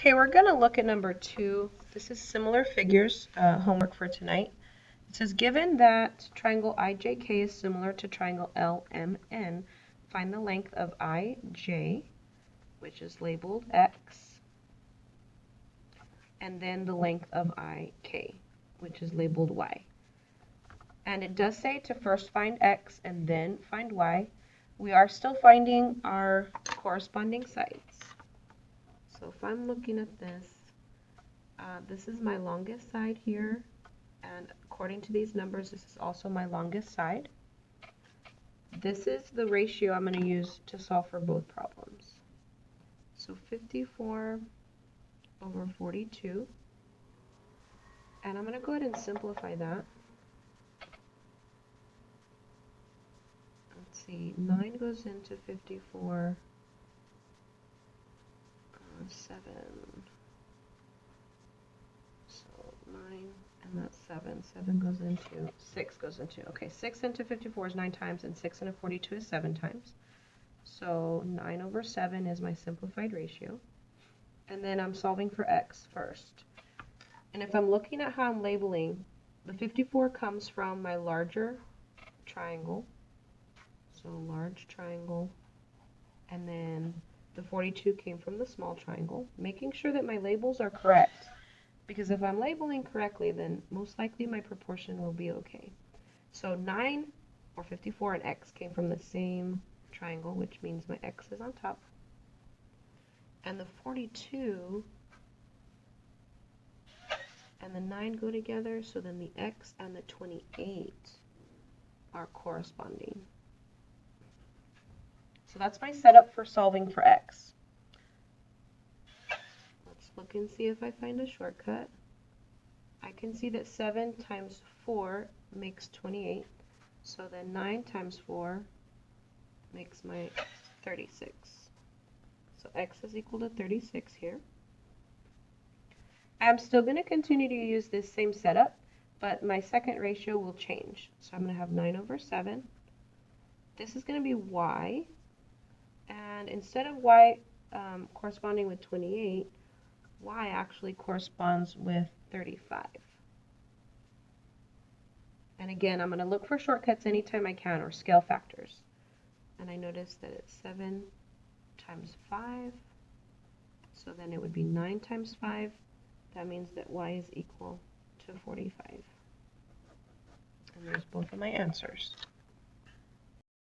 Okay, we're going to look at number 2. This is similar figures, homework for tonight. It says, given that triangle IJK is similar to triangle LMN, find the length of IJ, which is labeled X, and then the length of IK, which is labeled Y. And it does say to first find X and then find Y. We are still finding our corresponding sides. So if I'm looking at this, this is my longest side here, and according to these numbers, this is also my longest side. This is the ratio I'm going to use to solve for both problems. So 54 over 42, and I'm going to go ahead and simplify that. Let's see, 9 goes into 54, 7. So 9, and that's 7. 7 goes into, 6 goes into, okay, 6 into 54 is 9 times, and 6 into 42 is 7 times. So 9 over 7 is my simplified ratio. And then I'm solving for X first. And if I'm looking at how I'm labeling, the 54 comes from my larger triangle. So large triangle. And then the 42 came from the small triangle. Making sure that my labels are correct. Because if I'm labeling correctly, then most likely my proportion will be okay. So 9 or 54 and X came from the same triangle, which means my X is on top. And the 42 and the 9 go together, so then the X and the 28 are corresponding. So that's my setup for solving for X. Let's look and see if I find a shortcut. I can see that 7 times 4 makes 28. So then 9 times 4 makes my 36. So X is equal to 36 here. I'm still going to continue to use this same setup, but my second ratio will change. So I'm going to have 9 over 7. This is going to be Y. And instead of Y corresponding with 28, Y actually corresponds with 35. And again, I'm going to look for shortcuts anytime I can, or scale factors. And I notice that it's 7 times 5. So then it would be 9 times 5. That means that Y is equal to 45. And there's both of my answers.